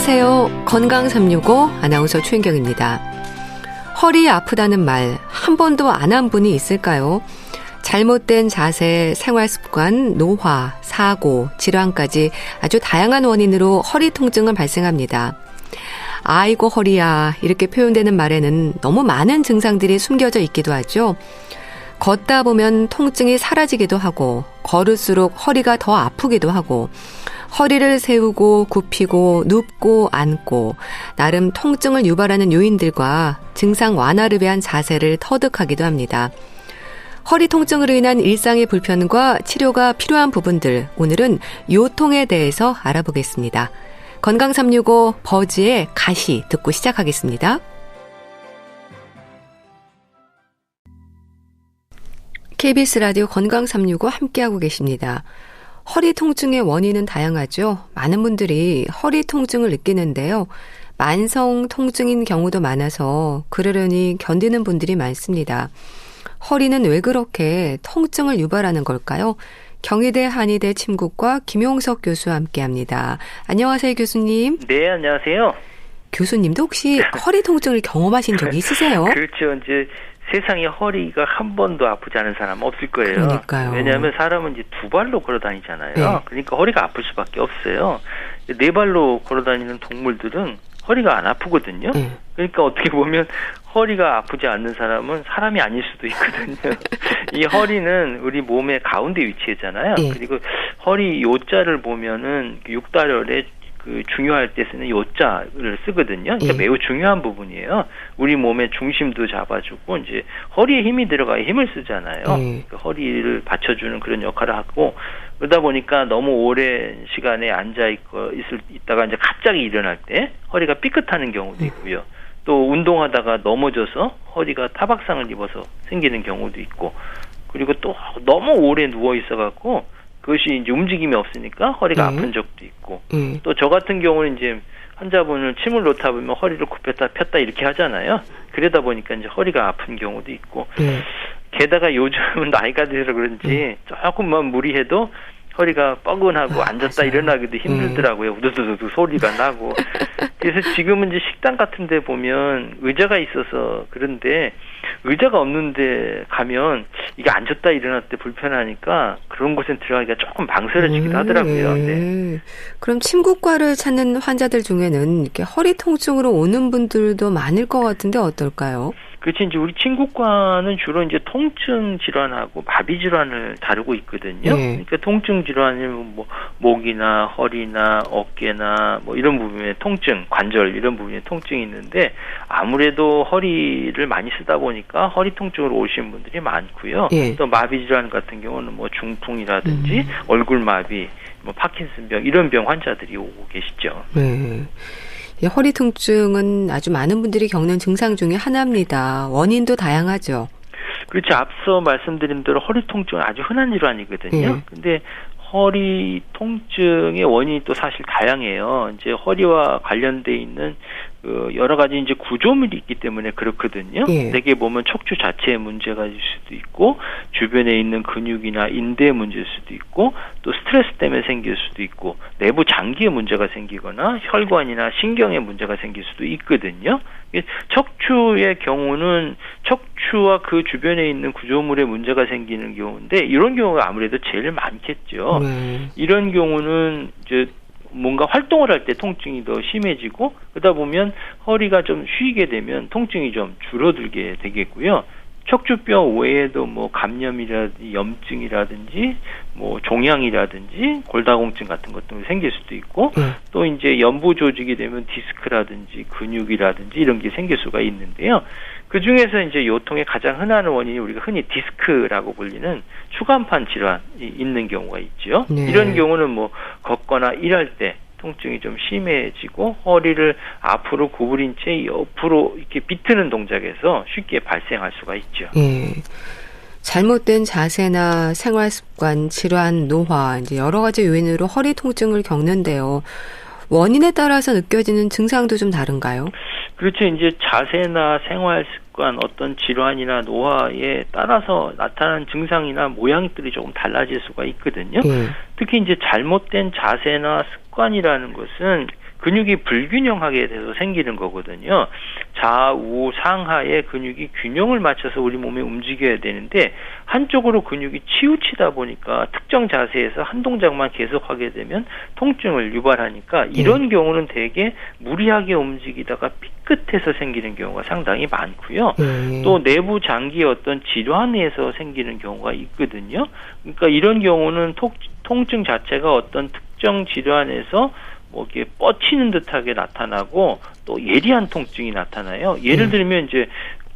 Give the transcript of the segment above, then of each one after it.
안녕하세요. 건강 365 아나운서 최인경입니다. 허리 아프다는 말 한 번도 안 한 분이 있을까요? 잘못된 자세, 생활습관, 노화, 사고, 질환까지 아주 다양한 원인으로 허리 통증은 발생합니다. 아이고 허리야 이렇게 표현되는 말에는 너무 많은 증상들이 숨겨져 있기도 하죠. 걷다 보면 통증이 사라지기도 하고 걸을수록 허리가 더 아프기도 하고 허리를 세우고 굽히고 눕고 앉고 나름 통증을 유발하는 요인들과 증상 완화를 위한 자세를 터득하기도 합니다. 허리 통증으로 인한 일상의 불편과 치료가 필요한 부분들 오늘은 요통에 대해서 알아보겠습니다. 건강 365 버즈의 가시 듣고 시작하겠습니다. KBS 라디오 건강 365 함께하고 계십니다. 허리 통증의 원인은 다양하죠. 많은 분들이 허리 통증을 느끼는데요. 만성 통증인 경우도 많아서 그러려니 견디는 분들이 많습니다. 허리는 왜 그렇게 통증을 유발하는 걸까요? 경희대 한의대 침구과 김용석 교수와 함께합니다. 안녕하세요, 교수님. 네, 안녕하세요. 교수님도 혹시 허리 통증을 경험하신 적이 있으세요? 그렇죠. 이제 세상에 허리가 한 번도 아프지 않은 사람은 없을 거예요. 그러니까요. 왜냐하면 사람은 이제 두 발로 걸어 다니잖아요. 네. 그러니까 허리가 아플 수밖에 없어요. 네 발로 걸어 다니는 동물들은 허리가 안 아프거든요. 네. 그러니까 어떻게 보면 허리가 아프지 않는 사람은 사람이 아닐 수도 있거든요. 이 허리는 우리 몸의 가운데 위치했잖아요. 네. 그리고 허리 요자를 보면은 육달혈에 그 중요할 때 쓰는 요자를 쓰거든요. 그러니까 매우 중요한 부분이에요. 우리 몸의 중심도 잡아주고 이제 허리에 힘이 들어가야 힘을 쓰잖아요. 그러니까 허리를 받쳐주는 그런 역할을 하고 그러다 보니까 너무 오랜 시간에 앉아 있다가 이제 갑자기 일어날 때 허리가 삐끗하는 경우도 있고요. 또 운동하다가 넘어져서 허리가 타박상을 입어서 생기는 경우도 있고 그리고 또 너무 오래 누워 있어갖고 그것이 이제 움직임이 없으니까 허리가 아픈 적도 있고 또 저 같은 경우는 이제 환자분을 침을 놓다 보면 허리를 굽혔다 폈다 이렇게 하잖아요. 그러다 보니까 이제 허리가 아픈 경우도 있고 게다가 요즘은 나이가 들어서 그런지 조금만 무리해도 허리가 뻐근하고 앉았다 일어나기도 힘들더라고요. 우두두두 소리가 나고. 그래서 지금은 이제 식당 같은 데 보면 의자가 있어서 그런데 의자가 없는데 가면 이게 앉았다 일어날 때 불편하니까 그런 곳에 들어가기가 조금 망설여지기도 하더라고요. 네. 그럼 침구과를 찾는 환자들 중에는 이렇게 허리 통증으로 오는 분들도 많을 것 같은데 어떨까요? 그렇지, 이제 우리 침구과는 주로 이제 통증 질환하고 마비 질환을 다루고 있거든요. 그러니까 통증 질환이면 뭐 목이나 허리나 어깨나 뭐 이런 부분에 통증, 관절 이런 부분에 통증이 있는데 아무래도 허리를 많이 쓰다 보니까 허리 통증으로 오시는 분들이 많고요. 또 마비 질환 같은 경우는 뭐 중풍이라든지 얼굴 마비, 뭐 파킨슨병 이런 병 환자들이 오고 계시죠. 허리 통증은 아주 많은 분들이 겪는 증상 중에 하나입니다. 원인도 다양하죠. 그렇죠. 앞서 말씀드린 대로 허리 통증은 아주 흔한 질환이거든요. 근데 허리 통증의 원인이 또 사실 다양해요. 이제 허리와 관련돼 있는 여러 가지 이제 구조물이 있기 때문에 그렇거든요. 대개 보면 척추 자체에 문제가 있을 수도 있고 주변에 있는 근육이나 인대에 문제일 수도 있고 또 스트레스 때문에 생길 수도 있고 내부 장기에 문제가 생기거나 혈관이나 신경에 문제가 생길 수도 있거든요. 척추의 경우는 척추와 그 주변에 있는 구조물에 문제가 생기는 경우인데 이런 경우가 아무래도 제일 많겠죠. 이런 경우는 이제 뭔가 활동을 할 때 통증이 더 심해지고 그러다 보면 허리가 좀 쉬게 되면 통증이 좀 줄어들게 되겠고요. 척추뼈 외에도 뭐 감염이라든지 염증이라든지 뭐 종양이라든지 골다공증 같은 것도 생길 수도 있고 또 이제 연부 조직이 되면 디스크라든지 근육이라든지 이런 게 생길 수가 있는데요. 그 중에서 이제 요통의 가장 흔한 원인이 우리가 흔히 디스크라고 불리는 추간판 질환이 있는 경우가 있죠. 이런 경우는 뭐 걷거나 일할 때 통증이 좀 심해지고 허리를 앞으로 구부린 채 옆으로 이렇게 비트는 동작에서 쉽게 발생할 수가 있죠. 잘못된 자세나 생활 습관, 질환, 노화, 이제 여러 가지 요인으로 허리 통증을 겪는데요. 원인에 따라서 느껴지는 증상도 좀 다른가요? 그렇죠. 이제 자세나 생활 습관, 어떤 질환이나 노화에 따라서 나타나는 증상이나 모양들이 조금 달라질 수가 있거든요. 특히 이제 잘못된 자세나 습관이라는 것은 근육이 불균형하게 돼서 생기는 거거든요. 좌우 상하의 근육이 균형을 맞춰서 우리 몸에 움직여야 되는데 한쪽으로 근육이 치우치다 보니까 특정 자세에서 한 동작만 계속하게 되면 통증을 유발하니까 이런 경우는 대개 무리하게 움직이다가 삐끗해서 생기는 경우가 상당히 많고요. 또 내부 장기의 어떤 질환에서 생기는 경우가 있거든요. 그러니까 이런 경우는 통증 자체가 어떤 특정 질환에서 뭐 이렇게 뻗치는 듯하게 나타나고 또 예리한 통증이 나타나요. 예를 들면 이제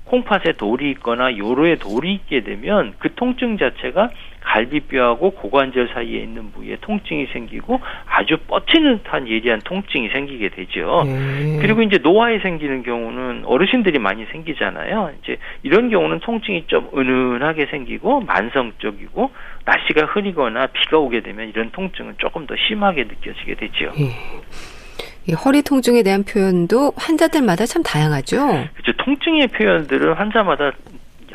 콩팥에 돌이 있거나 요로에 돌이 있게 되면 그 통증 자체가 갈비뼈하고 고관절 사이에 있는 부위에 통증이 생기고 아주 뻗치는 듯한 예리한 통증이 생기게 되죠. 그리고 이제 노화에 생기는 경우는 어르신들이 많이 생기잖아요. 이제 이런 경우는 통증이 좀 은은하게 생기고 만성적이고 날씨가 흐리거나 비가 오게 되면 이런 통증은 조금 더 심하게 느껴지게 되죠. 이 허리 통증에 대한 표현도 환자들마다 참 다양하죠. 그렇죠. 통증의 표현들은 환자마다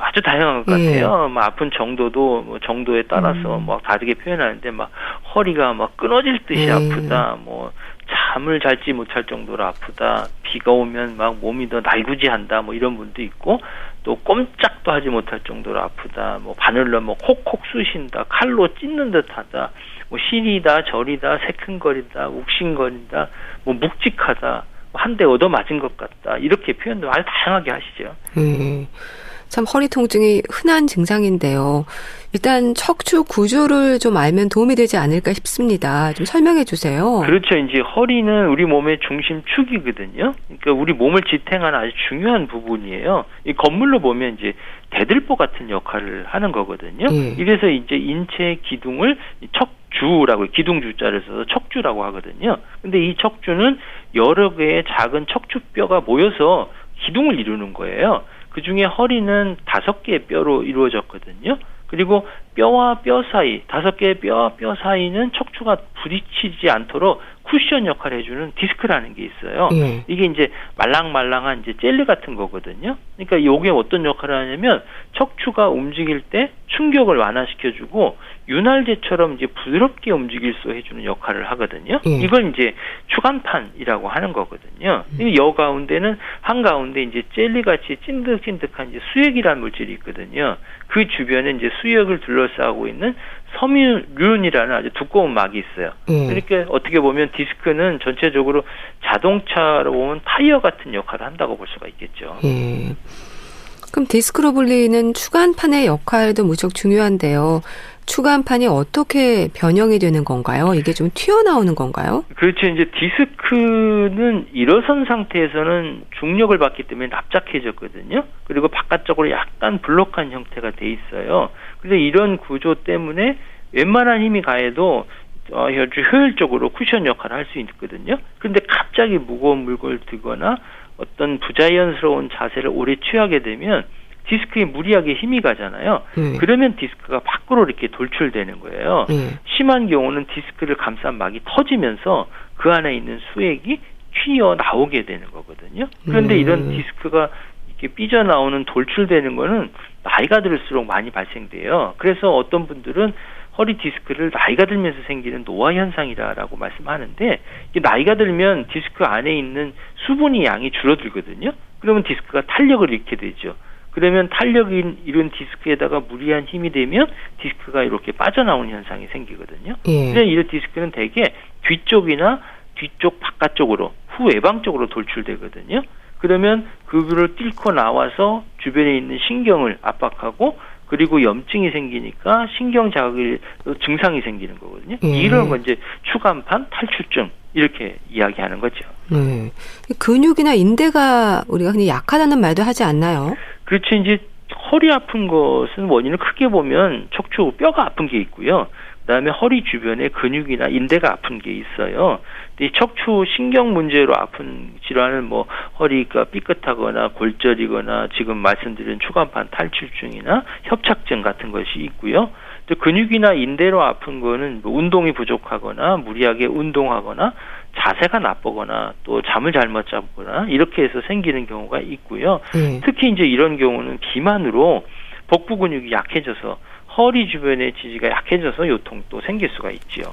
아주 다양한 것 같아요. 뭐 아픈 정도도 뭐 정도에 따라서 뭐 다르게 표현하는데 막 허리가 막 끊어질 듯이 아프다. 뭐 잠을 잘지 못할 정도로 아프다. 비가 오면 막 몸이 더 날구지한다. 뭐 이런 분도 있고 또 꼼짝도 하지 못할 정도로 아프다. 뭐 바늘로 뭐 콕콕 쑤신다. 칼로 찢는 듯하다. 뭐 시리다, 저리다, 새큰거리다, 욱신거린다, 뭐 묵직하다, 한 대 얻어맞은 것 같다. 이렇게 표현도 아주 다양하게 하시죠. 참 허리 통증이 흔한 증상인데요. 일단 척추 구조를 좀 알면 도움이 되지 않을까 싶습니다. 좀 설명해 주세요. 그렇죠. 이제 허리는 우리 몸의 중심축이거든요. 그러니까 우리 몸을 지탱하는 아주 중요한 부분이에요. 이 건물로 보면 이제 대들보 같은 역할을 하는 거거든요. 이래서 이제 인체 기둥을 척주라고 기둥주자를 써서 척주라고 하거든요. 근데 이 척주는 여러 개의 작은 척추뼈가 모여서 기둥을 이루는 거예요. 그 중에 허리는 5개의 뼈로 이루어졌거든요. 그리고 뼈와 뼈 사이, 5개의 뼈와 뼈 사이는 척추가 부딪히지 않도록 쿠션 역할을 해주는 디스크라는 게 있어요. 이게 이제 말랑말랑한 이제 젤리 같은 거거든요. 그러니까 이게 어떤 역할을 하냐면 척추가 움직일 때 충격을 완화시켜주고 윤활제처럼 이제 부드럽게 움직일 수 해주는 역할을 하거든요. 이걸 이제 추간판이라고 하는 거거든요. 이 가운데는 한가운데 이제 젤리같이 찐득찐득한 이제 수액이라는 물질이 있거든요. 그 주변에 이제 수액을 둘러싸고 있는 섬유륜이라는 아주 두꺼운 막이 있어요. 그러니까 어떻게 보면 디스크는 전체적으로 자동차로 보면 타이어 같은 역할을 한다고 볼 수가 있겠죠. 그럼 디스크로 불리는 추간판의 역할도 무척 중요한데요. 추간판이 어떻게 변형이 되는 건가요? 이게 좀 튀어나오는 건가요? 그렇죠. 이제 디스크는 일어선 상태에서는 중력을 받기 때문에 납작해졌거든요. 그리고 바깥쪽으로 약간 블록한 형태가 돼 있어요. 그래서 이런 구조 때문에 웬만한 힘이 가해도 아주 효율적으로 쿠션 역할을 할 수 있거든요. 그런데 갑자기 무거운 물건을 들거나 어떤 부자연스러운 자세를 오래 취하게 되면 디스크에 무리하게 힘이 가잖아요. 그러면 디스크가 밖으로 이렇게 돌출되는 거예요. 심한 경우는 디스크를 감싼 막이 터지면서 그 안에 있는 수액이 튀어나오게 되는 거거든요. 그런데 이런 디스크가 이렇게 삐져나오는 돌출되는 거는 나이가 들수록 많이 발생돼요. 그래서 어떤 분들은 허리 디스크를 나이가 들면서 생기는 노화 현상이라고 말씀하는데 나이가 들면 디스크 안에 있는 수분이 양이 줄어들거든요. 그러면 디스크가 탄력을 잃게 되죠. 그러면 탄력이 이룬 디스크에다가 무리한 힘이 되면 디스크가 이렇게 빠져나오는 현상이 생기거든요. 그래서 이 디스크는 대개 뒤쪽이나 뒤쪽 바깥쪽으로 후외방 쪽으로 돌출되거든요. 그러면 그거를 뚫고 나와서 주변에 있는 신경을 압박하고 그리고 염증이 생기니까 신경 자극이 증상이 생기는 거거든요. 이런 건 이제 추간판 탈출증 이렇게 이야기하는 거죠. 근육이나 인대가 우리가 흔히 약하다는 말도 하지 않나요? 그렇죠. 이제 허리 아픈 것은 원인을 크게 보면 척추 뼈가 아픈 게 있고요. 그다음에 허리 주변에 근육이나 인대가 아픈 게 있어요. 이 척추 신경 문제로 아픈 질환은 뭐 허리가 삐끗하거나 골절이거나 지금 말씀드린 추간판 탈출증이나 협착증 같은 것이 있고요. 또 근육이나 인대로 아픈 거는 뭐 운동이 부족하거나 무리하게 운동하거나 자세가 나쁘거나 또 잠을 잘못 자거나 이렇게 해서 생기는 경우가 있고요. 특히 이제 이런 경우는 비만으로 복부 근육이 약해져서 허리 주변의 지지가 약해져서 요통도 생길 수가 있지요.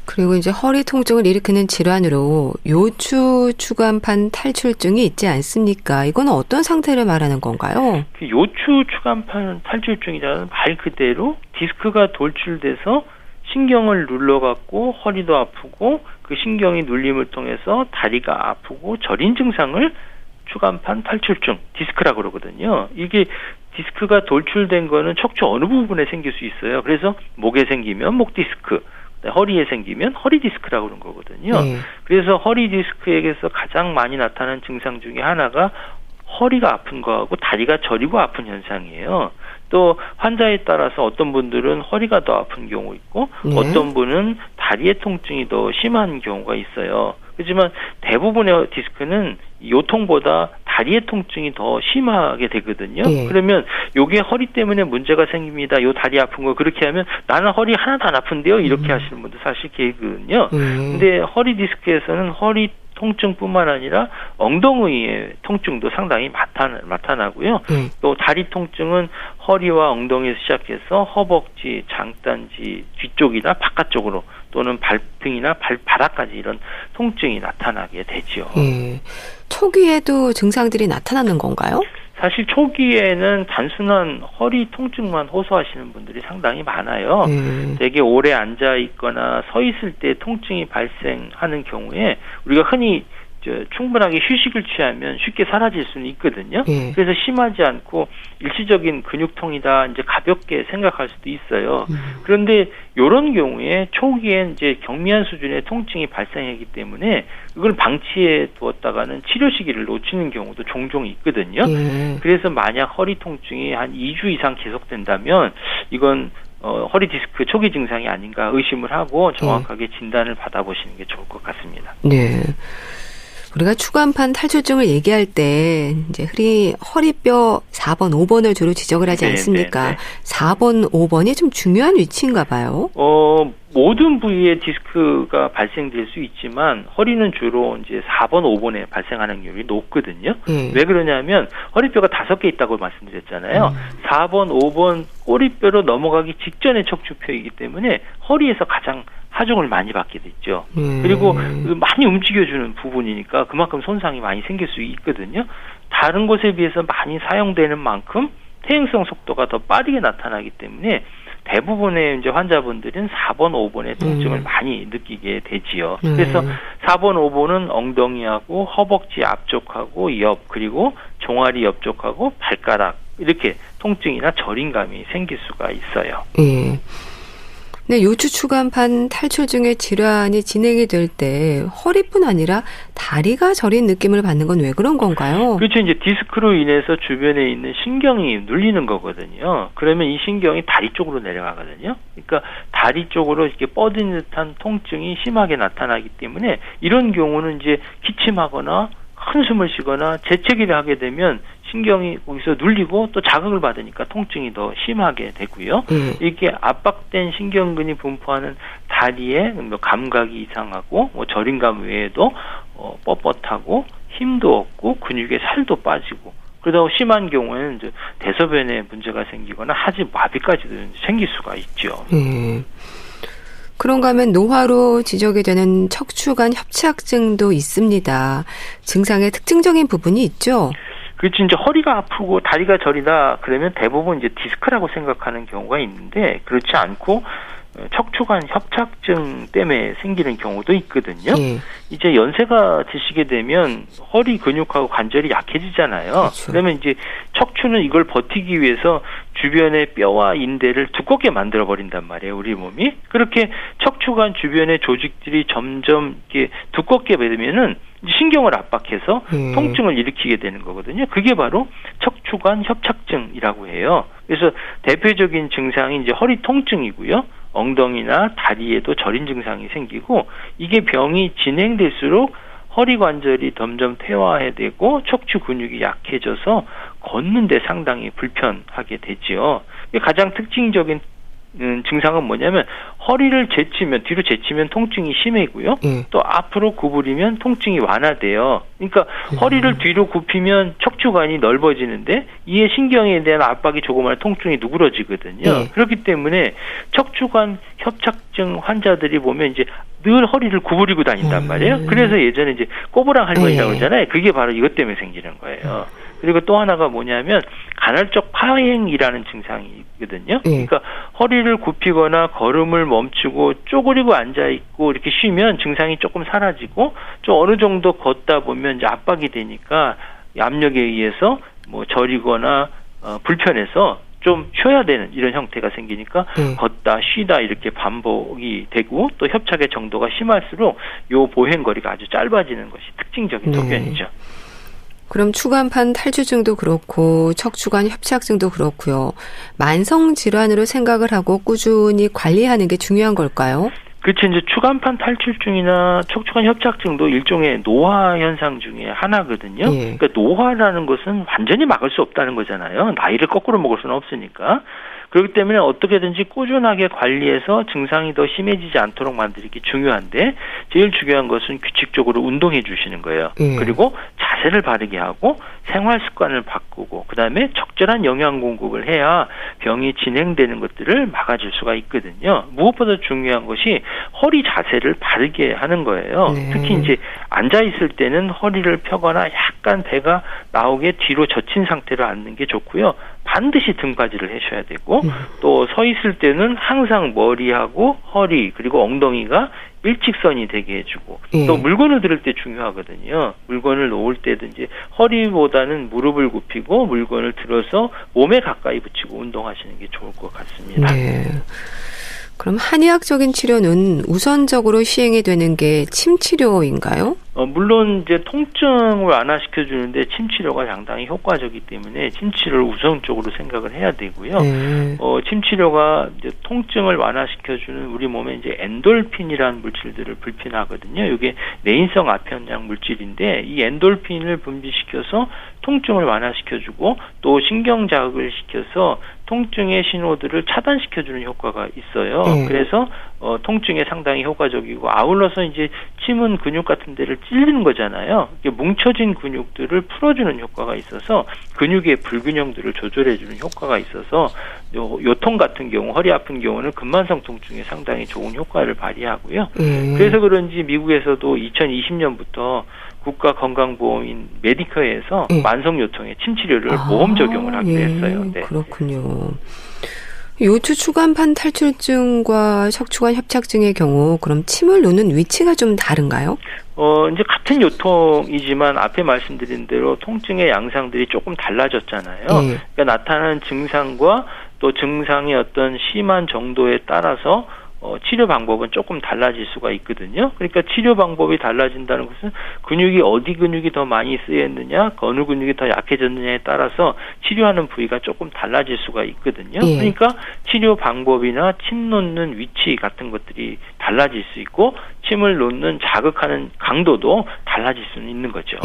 그리고 이제 허리 통증을 일으키는 질환으로 요추 추간판 탈출증이 있지 않습니까? 이건 어떤 상태를 말하는 건가요? 요추 추간판 탈출증이라는 말 그대로 디스크가 돌출돼서 신경을 눌러갖고 허리도 아프고 그 신경이 눌림을 통해서 다리가 아프고 저린 증상을 추간판 탈출증, 디스크라고 그러거든요. 이게 디스크가 돌출된 거는 척추 어느 부분에 생길 수 있어요. 그래서 목에 생기면 목 디스크, 허리에 생기면 허리 디스크라고 그런 거거든요. 그래서 허리 디스크에게서 가장 많이 나타나는 증상 중에 하나가 허리가 아픈 거하고 다리가 저리고 아픈 현상이에요. 또 환자에 따라서 어떤 분들은 허리가 더 아픈 경우 있고 어떤 분은 다리의 통증이 더 심한 경우가 있어요. 하지만 대부분의 디스크는 요통보다 다리의 통증이 더 심하게 되거든요. 그러면 요게 허리 때문에 문제가 생깁니다. 요 다리 아픈 거 그렇게 하면 나는 허리 하나도 안 아픈데요. 이렇게 하시는 분도 사실 계시거든요. 근데 허리 디스크에서는 허리 통증뿐만 아니라 엉덩이의 통증도 상당히 나타나고요. 또 다리 통증은 허리와 엉덩이에서 시작해서 허벅지, 장단지 뒤쪽이나 바깥쪽으로 또는 발등이나 발바닥까지 이런 통증이 나타나게 되죠. 초기에도 증상들이 나타나는 건가요? 사실 초기에는 단순한 허리 통증만 호소하시는 분들이 상당히 많아요. 되게 오래 앉아 있거나 서 있을 때 통증이 발생하는 경우에 우리가 흔히 충분하게 휴식을 취하면 쉽게 사라질 수는 있거든요. 그래서 심하지 않고 일시적인 근육통이다 이제 가볍게 생각할 수도 있어요. 그런데 이런 경우에 초기에 이제 경미한 수준의 통증이 발생하기 때문에 이걸 방치해 두었다가는 치료 시기를 놓치는 경우도 종종 있거든요. 그래서 만약 허리 통증이 한 2주 이상 계속된다면 이건 허리 디스크 초기 증상이 아닌가 의심을 하고 정확하게 진단을 받아보시는 게 좋을 것 같습니다. 네. 우리가 추간판 탈출증을 얘기할 때 이제 허리뼈 4번, 5번을 주로 지적을 하지 않습니까? 4번, 5번이 좀 중요한 위치인가 봐요. 모든 부위에 디스크가 발생될 수 있지만 허리는 주로 이제 4번, 5번에 발생하는 경우가 높거든요. 왜 그러냐면 허리뼈가 5개 있다고 말씀드렸잖아요. 4번, 5번 꼬리뼈로 넘어가기 직전의 척추뼈이기 때문에 허리에서 가장 하중을 많이 받게 됐죠. 그리고 많이 움직여주는 부분이니까 그만큼 손상이 많이 생길 수 있거든요. 다른 곳에 비해서 많이 사용되는 만큼 퇴행성 속도가 더 빠르게 나타나기 때문에 대부분의 이제 환자분들은 4번, 5번의 통증을 많이 느끼게 되지요. 그래서 4번, 5번은 엉덩이하고 허벅지 앞쪽하고 옆 그리고 종아리 옆쪽하고 발가락 이렇게 통증이나 저림감이 생길 수가 있어요. 네, 요추 추간판 탈출증의 질환이 진행이 될 때 허리뿐 아니라 다리가 저린 느낌을 받는 건 왜 그런 건가요? 그렇죠. 이제 디스크로 인해서 주변에 있는 신경이 눌리는 거거든요. 그러면 이 신경이 다리 쪽으로 내려가거든요. 그러니까 다리 쪽으로 이렇게 뻗은 듯한 통증이 심하게 나타나기 때문에 이런 경우는 이제 기침하거나 한숨을 쉬거나 재채기를 하게 되면 신경이 거기서 눌리고 또 자극을 받으니까 통증이 더 심하게 되고요. 이렇게 압박된 신경근이 분포하는 다리에 감각이 이상하고 저림감 외에도 뻣뻣하고 힘도 없고 근육에 살도 빠지고 그러다 심한 경우에는 이제 대소변에 문제가 생기거나 하지 마비까지도 생길 수가 있죠. 그런가 하면 노화로 지적이 되는 척추관 협착증도 있습니다. 증상의 특징적인 부분이 있죠? 그렇죠. 이제 허리가 아프고 다리가 저리다 그러면 대부분 이제 디스크라고 생각하는 경우가 있는데 그렇지 않고 척추관 협착증 때문에 생기는 경우도 있거든요. 이제 연세가 드시게 되면 허리 근육하고 관절이 약해지잖아요. 그렇죠. 그러면 이제 척추는 이걸 버티기 위해서 주변의 뼈와 인대를 두껍게 만들어 버린단 말이에요, 우리 몸이. 그렇게 척추관 주변의 조직들이 점점 이렇게 두껍게 되면은 신경을 압박해서 통증을 일으키게 되는 거거든요. 그게 바로 척추관 협착증이라고 해요. 그래서 대표적인 증상이 이제 허리 통증이고요. 엉덩이나 다리에도 저린 증상이 생기고 이게 병이 진행될수록 허리 관절이 점점 퇴화되고 척추 근육이 약해져서 걷는데 상당히 불편하게 되지요. 가장 특징적인 증상은 뭐냐면 허리를 뒤로 제치면 통증이 심해지고요. 또 앞으로 구부리면 통증이 완화돼요. 그러니까 허리를 뒤로 굽히면 척추관이 넓어지는데 이에 신경에 대한 압박이 조그마한 통증이 누그러지거든요. 그렇기 때문에 척추관 협착증 환자들이 보면 이제 늘 허리를 구부리고 다닌단 말이에요. 그래서 예전에 이제 꼬부랑 할머니라고 그러잖아요. 그게 바로 이것 때문에 생기는 거예요. 그리고 또 하나가 뭐냐면 간헐적 파행이라는 증상이 있거든요. 그러니까 허리를 굽히거나 걸음을 멈추고 쪼그리고 앉아 있고 이렇게 쉬면 증상이 조금 사라지고 좀 어느 정도 걷다 보면 이제 압박이 되니까 압력에 의해서 뭐 저리거나 불편해서 좀 쉬어야 되는 이런 형태가 생기니까 걷다 쉬다 이렇게 반복이 되고 또 협착의 정도가 심할수록 요 보행거리가 아주 짧아지는 것이 특징적인 소견이죠. 그럼 추간판 탈출증도 그렇고 척추관 협착증도 그렇고요. 만성 질환으로 생각을 하고 꾸준히 관리하는 게 중요한 걸까요? 그렇죠. 이제 추간판 탈출증이나 척추관 협착증도 일종의 노화 현상 중에 하나거든요. 그러니까 노화라는 것은 완전히 막을 수 없다는 거잖아요. 나이를 거꾸로 먹을 수는 없으니까. 그렇기 때문에 어떻게든지 꾸준하게 관리해서 증상이 더 심해지지 않도록 만들기 중요한데 제일 중요한 것은 규칙적으로 운동해 주시는 거예요. 그리고 자세를 바르게 하고 생활 습관을 바꾸고 그다음에 적절한 영양 공급을 해야 병이 진행되는 것들을 막아줄 수가 있거든요. 무엇보다 중요한 것이 허리 자세를 바르게 하는 거예요. 특히 이제 앉아 있을 때는 허리를 펴거나 약간 배가 나오게 뒤로 젖힌 상태로 앉는 게 좋고요. 반드시 등받이를 해줘야 되고 또 서 있을 때는 항상 머리하고 허리 그리고 엉덩이가 일직선이 되게 해주고 또 물건을 들을 때 중요하거든요. 물건을 놓을 때도 이제 허리보다는 무릎을 굽히고 물건을 들어서 몸에 가까이 붙이고 운동하시는 게 좋을 것 같습니다. 네. 그럼 한의학적인 치료는 우선적으로 시행이 되는 게 침치료인가요? 물론 이제 통증을 완화시켜 주는데 침치료가 상당히 효과적이기 때문에 침치료를 우선적으로 생각을 해야 되고요. 침치료가 이제 통증을 완화시켜 주는 우리 몸에 이제 엔돌핀이라는 물질들을 불편하거든요. 이게 내인성 아편약 물질인데 이 엔돌핀을 분비시켜서 통증을 완화시켜 주고 또 신경 자극을 시켜서 통증의 신호들을 차단시켜주는 효과가 있어요. 그래서 통증에 상당히 효과적이고 아울러서 이제 침은 근육 같은 데를 찔리는 거잖아요. 뭉쳐진 근육들을 풀어주는 효과가 있어서 근육의 불균형들을 조절해주는 효과가 있어서 요통 같은 경우 허리 아픈 경우는 근만성 통증에 상당히 좋은 효과를 발휘하고요. 그래서 그런지 미국에서도 2020년부터 국가건강보험인 메디커에서 만성요통의 침치료를 보험 적용을 하기로 했어요. 네. 그렇군요. 요추 추간판 탈출증과 척추관 협착증의 경우 그럼 침을 놓는 위치가 좀 다른가요? 이제 같은 요통이지만 앞에 말씀드린 대로 통증의 양상들이 조금 달라졌잖아요. 그러니까 나타나는 증상과 또 증상의 어떤 심한 정도에 따라서 치료 방법은 조금 달라질 수가 있거든요. 그러니까 치료 방법이 달라진다는 것은 어디 근육이 더 많이 쓰였느냐, 어느 근육이 더 약해졌느냐에 따라서 치료하는 부위가 조금 달라질 수가 있거든요. 그러니까 치료 방법이나 침 놓는 위치 같은 것들이 달라질 수 있고 침을 놓는 자극하는 강도도 달라질 수는 있는 거죠.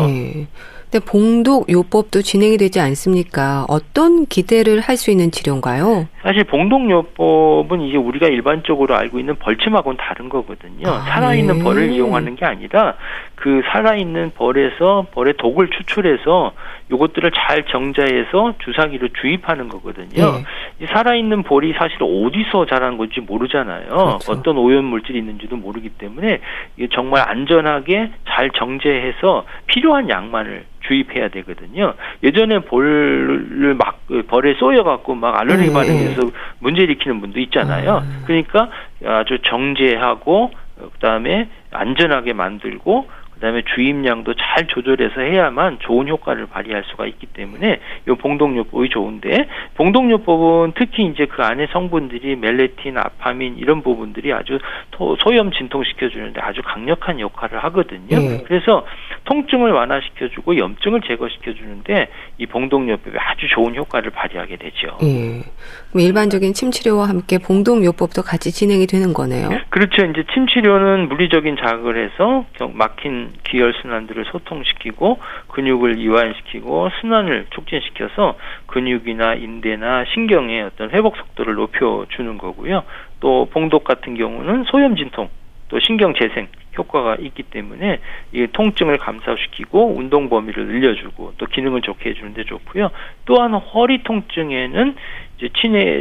근데 봉독요법도 진행이 되지 않습니까? 어떤 기대를 할 수 있는 치료인가요? 사실 봉독요법은 이제 우리가 일반적으로 알고 있는 벌침하고는 다른 거거든요. 살아있는 벌을 이용하는 게 아니라 그 살아있는 벌의 독을 추출해서 요것들을 잘 정자해서 주사기로 주입하는 거거든요. 이 살아있는 벌이 사실 어디서 자라는 건지 모르잖아요. 그렇죠. 어떤 오염 물질이 있는지도 모르기 때문에 이게 정말 안전하게 잘 정제해서 필요한 양만을 주입해야 되거든요. 예전에 벌에 쏘여갖고 막 알레르기 반응해서 문제 일으키는 분도 있잖아요. 그러니까 아주 정제하고 그다음에 안전하게 만들고 그다음에 주입량도 잘 조절해서 해야만 좋은 효과를 발휘할 수가 있기 때문에 이 봉독요법이 좋은데 봉독요법은 특히 이제 그 안에 성분들이 멜레틴, 아파민 이런 부분들이 아주 소염 진통시켜 주는데 아주 강력한 역할을 하거든요. 그래서 통증을 완화시켜-주고 염증을 제거시켜-주는데 이 봉독요법이 아주 좋은 효과를 발휘하게 되죠. 그럼 일반적인 침치료와 함께 봉독요법도 같이 진행이 되는 거네요. 그렇죠. 이제 침치료는 물리적인 자극을 해서 막힌 있는 기혈순환들을 소통시키고 근육을 이완시키고 순환을 촉진시켜서 근육이나 인대나 신경의 어떤 회복 속도를 높여주는 거고요. 또 봉독 같은 경우는 소염 진통, 또 신경 재생 효과가 있기 때문에 이 통증을 감소시키고 운동 범위를 늘려주고 또 기능을 좋게 해주는데 좋고요. 또한 허리 통증에는 이제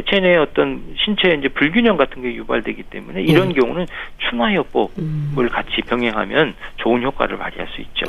체내의 어떤 신체의 이제 불균형 같은 게 유발되기 때문에 이런 경우는 충화요법을 같이 병행하면 좋은 효과를 발휘할 수 있죠.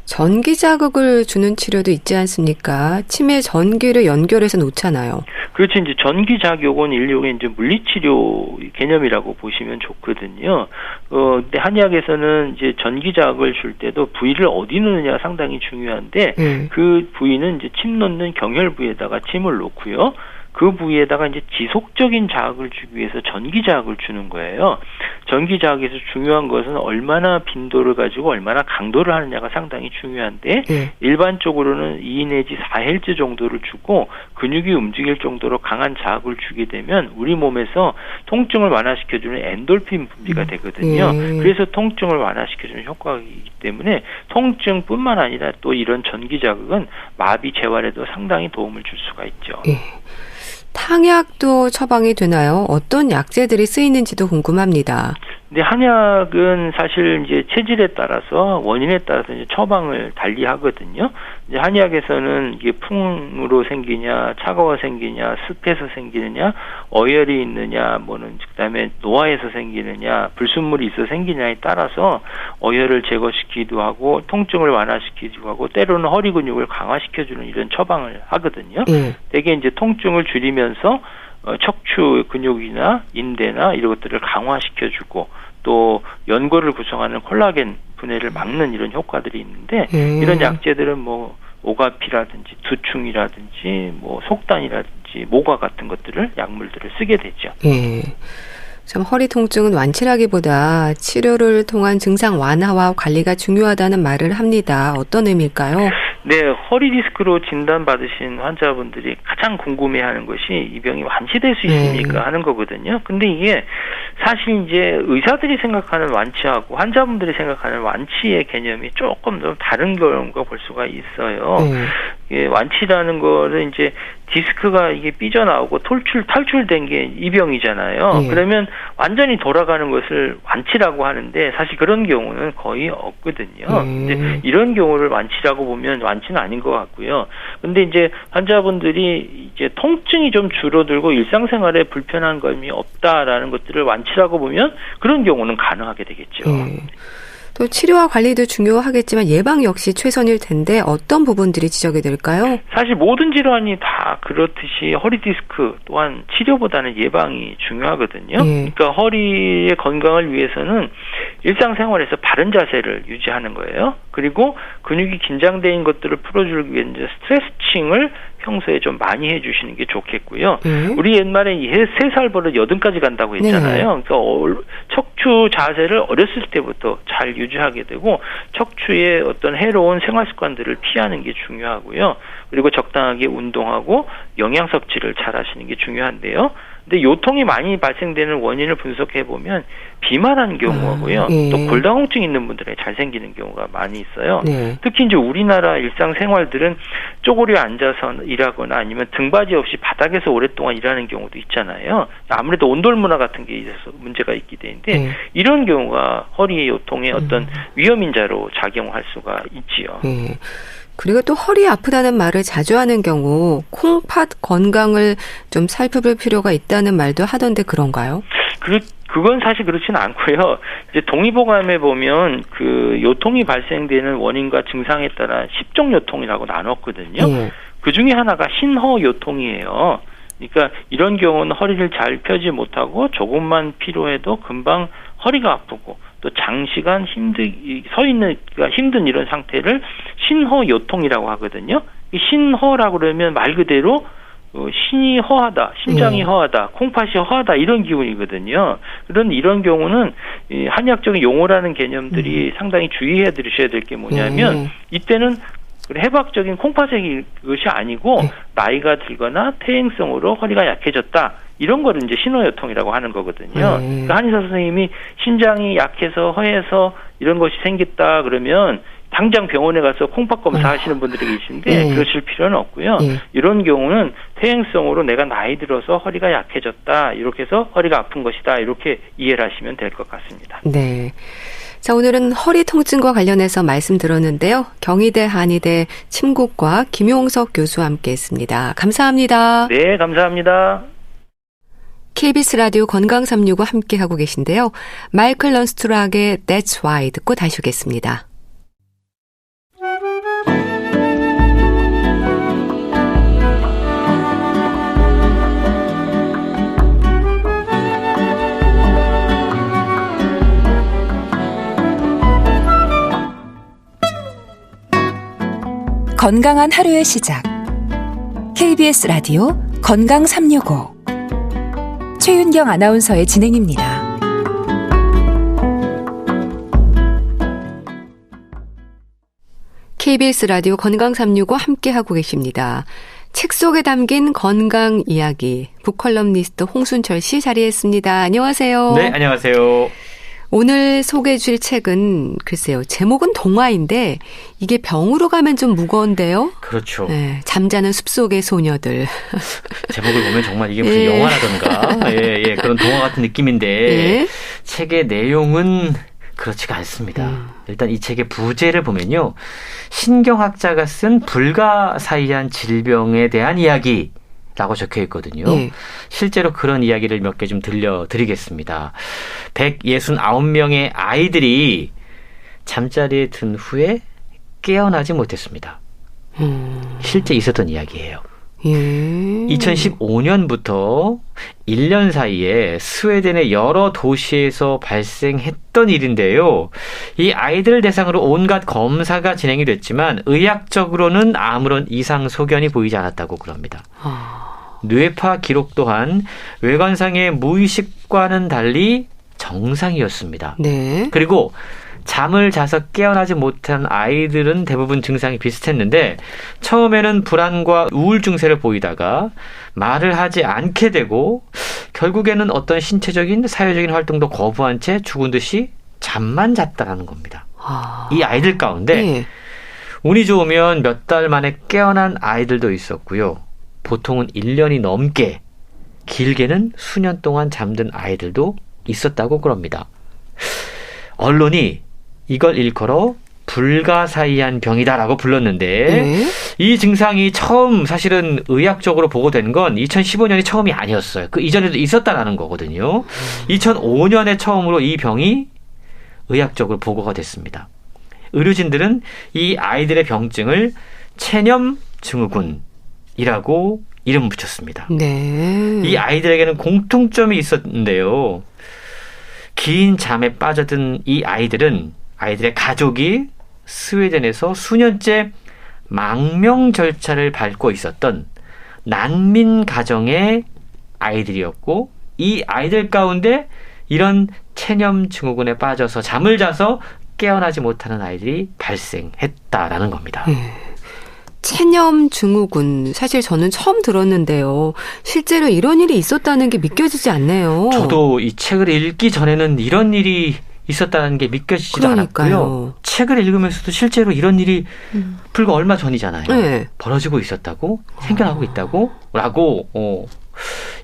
전기 자극을 주는 치료도 있지 않습니까? 침에 전기를 연결해서 놓잖아요. 그렇지. 이제 전기 자극은 일종의 이제 물리치료 개념이라고 보시면 좋거든요. 근데 한의학에서는 이제 전기 자극을 줄 때도 부위를 어디 놓느냐가 상당히 중요한데 그 부위는 이제 침 놓는 경혈 부위에다가 침을 놓고요. 그 부위에다가 이제 지속적인 자극을 주기 위해서 전기 자극을 주는 거예요. 전기 자극에서 중요한 것은 얼마나 빈도를 가지고 얼마나 강도를 하느냐가 상당히 중요한데 일반적으로는 2 내지 4Hz 정도를 주고 근육이 움직일 정도로 강한 자극을 주게 되면 우리 몸에서 통증을 완화시켜주는 엔돌핀 분비가 되거든요. 그래서 통증을 완화시켜주는 효과가 있기 때문에 통증뿐만 아니라 또 이런 전기 자극은 마비 재활에도 상당히 도움을 줄 수가 있죠. 탕약도 처방이 되나요? 어떤 약재들이 쓰이는지도 궁금합니다. 근데 한약은 사실 이제 체질에 따라서 원인에 따라서 이제 처방을 달리 하거든요. 이제 한약에서는 이게 풍으로 생기냐, 차가워 생기냐, 습해서 생기느냐, 어혈이 있느냐, 그다음에 노화에서 생기느냐, 불순물이 있어 생기냐에 따라서 어혈을 제거시키기도 하고 통증을 완화시키기도 하고 때로는 허리 근육을 강화시켜주는 이런 처방을 하거든요. 대개 이제 통증을 줄이면서 척추 근육이나 인대나 이런 것들을 강화시켜주고 또 연골을 구성하는 콜라겐 분해를 막는 이런 효과들이 있는데 이런 약재들은 오가피라든지 두충이라든지 속단이라든지 모과 같은 것들을 약물들을 쓰게 되죠. 참 허리 통증은 완치라기보다 치료를 통한 증상 완화와 관리가 중요하다는 말을 합니다. 어떤 의미일까요? 네, 허리 디스크로 진단받으신 환자분들이 가장 궁금해하는 것이 이 병이 완치될 수 있습니까 하는 거거든요. 근데 이게 사실 이제 의사들이 생각하는 완치하고 환자분들이 생각하는 완치의 개념이 조금 더 다른 경우가 볼 수가 있어요. 이게 완치라는 거는 이제 디스크가 이게 삐져나오고 탈출된 게 이 병이잖아요. 그러면 완전히 돌아가는 것을 완치라고 하는데 사실 그런 경우는 거의 없거든요. 이제 이런 경우를 완치라고 보면 완치는 아닌 것 같고요. 근데 이제 환자분들이 이제 통증이 좀 줄어들고 일상생활에 불편한 점이 없다라는 것들을 완치라고 보면 그런 경우는 가능하게 되겠죠. 또 치료와 관리도 중요하겠지만 예방 역시 최선일 텐데 어떤 부분들이 지적이 될까요? 사실 모든 질환이 다 그렇듯이 허리 디스크 또한 치료보다는 예방이 중요하거든요. 그러니까 허리의 건강을 위해서는 일상생활에서 바른 자세를 유지하는 거예요. 그리고 근육이 긴장되어 있는 것들을 풀어주기 위해 이제 스트레칭을 평소에 좀 많이 해주시는 게 좋겠고요. 우리 옛말에 3살 버릇 80까지 간다고 했잖아요. 그러니까 척추 자세를 어렸을 때부터 잘 유지하게 되고 척추의 어떤 해로운 생활 습관들을 피하는 게 중요하고요. 그리고 적당하게 운동하고 영양 섭취를 잘 하시는 게 중요한데요. 근데 요통이 많이 발생되는 원인을 분석해 보면 비만한 경우하고요. 또 골다공증 있는 분들에 잘 생기는 경우가 많이 있어요. 특히 이제 우리나라 일상생활들은 쪼그려 앉아서 일하거나 아니면 등받이 없이 바닥에서 오랫동안 일하는 경우도 있잖아요. 아무래도 온돌 문화 같은 게 있어서 문제가 있기 때문에 이런 경우가 허리의 요통의 어떤 위험인자로 작용할 수가 있지요. 그리고 또 허리 아프다는 말을 자주 하는 경우 콩팥 건강을 좀 살펴볼 필요가 있다는 말도 하던데 그런가요? 그건 사실 그렇지는 않고요. 이제 동의보감에 보면 그 요통이 발생되는 원인과 증상에 따라 10종 요통이라고 나눴거든요. 그 중에 하나가 신허 요통이에요. 그러니까 이런 경우는 허리를 잘 펴지 못하고 조금만 피로해도 금방 허리가 아프고 또 장시간 서 있는가 힘든 이런 상태를 신허 요통이라고 하거든요. 이 신허라고 그러면 말 그대로 신이 허하다, 심장이 허하다, 콩팥이 허하다 이런 기분이거든요. 이런 경우는 이 한의학적인 용어라는 개념들이 상당히 주의해 드리셔야 될 게 뭐냐면 이때는 해박적인 콩팥의 것이 아니고 나이가 들거나 퇴행성으로 허리가 약해졌다. 이런 거를 이제 신호요통이라고 하는 거거든요. 그러니까 한의사 선생님이 신장이 약해서 허해서 이런 것이 생겼다 그러면 당장 병원에 가서 콩팥 검사하시는 분들이 계신데 그러실 필요는 없고요. 이런 경우는 퇴행성으로 내가 나이 들어서 허리가 약해졌다 이렇게 해서 허리가 아픈 것이다 이렇게 이해를 하시면 될 것 같습니다. 네. 자, 오늘은 허리 통증과 관련해서 말씀 들었는데요. 경희대 한의대 침구과 김용석 교수와 함께했습니다. 감사합니다. 네, 감사합니다. KBS 라디오 건강365 함께하고 계신데요. 마이클 런스트락의 That's Why 듣고 다시 오겠습니다. 건강한 하루의 시작. KBS 라디오 건강365 최윤경 아나운서의 진행입니다. KBS 라디오 건강365 함께하고 계십니다. 책 속에 담긴 건강 이야기 북컬럼니스트 홍순철 씨 자리했습니다. 안녕하세요. 네, 안녕하세요. 오늘 소개해 줄 책은 글쎄요. 제목은 동화인데 이게 병으로 가면 좀 무거운데요. 그렇죠. 네, 잠자는 숲속의 소녀들. 제목을 보면 정말 이게 무슨 영화라던가 그런 동화 같은 느낌인데 책의 내용은 그렇지가 않습니다. 일단 이 책의 부제를 보면요. 신경학자가 쓴 불가사의한 질병에 대한 이야기 라고 적혀 있거든요. 실제로 그런 이야기를 몇 개 좀 들려드리겠습니다. 169명의 아이들이 잠자리에 든 후에 깨어나지 못했습니다. 실제 있었던 이야기예요. 2015년부터 1년 사이에 스웨덴의 여러 도시에서 발생했던 일인데요. 이 아이들을 대상으로 온갖 검사가 진행이 됐지만 의학적으로는 아무런 이상 소견이 보이지 않았다고 그럽니다. 뇌파 기록 또한 외관상의 무의식과는 달리 정상이었습니다. 네. 그리고 잠을 자서 깨어나지 못한 아이들은 대부분 증상이 비슷했는데 처음에는 불안과 우울 증세를 보이다가 말을 하지 않게 되고 결국에는 어떤 신체적인 사회적인 활동도 거부한 채 죽은 듯이 잠만 잤다라는 겁니다. 이 아이들 가운데 운이 좋으면 몇 달 만에 깨어난 아이들도 있었고요. 보통은 1년이 넘게 길게는 수년 동안 잠든 아이들도 있었다고 그럽니다. 언론이 이걸 일컬어 불가사의한 병이다라고 불렀는데 이 증상이 처음 사실은 의학적으로 보고된 건 2015년이 처음이 아니었어요. 그 이전에도 있었다라는 거거든요. 2005년에 처음으로 이 병이 의학적으로 보고가 됐습니다. 의료진들은 이 아이들의 병증을 체념 증후군이라고 이름 붙였습니다. 네. 이 아이들에게는 공통점이 있었는데요. 긴 잠에 빠져든 이 아이들의 가족이 스웨덴에서 수년째 망명 절차를 밟고 있었던 난민 가정의 아이들이었고 이 아이들 가운데 이런 체념 증후군에 빠져서 잠을 자서 깨어나지 못하는 아이들이 발생했다라는 겁니다. 체념 증후군 사실 저는 처음 들었는데요. 실제로 이런 일이 있었다는 게 믿겨지지 않네요. 저도 이 책을 읽기 전에는 이런 일이 있었다는 게 믿겨지지도 않았고요. 책을 읽으면서도 실제로 이런 일이 불과 얼마 전이잖아요. 벌어지고 있었다고 생겨나고 있다고 라고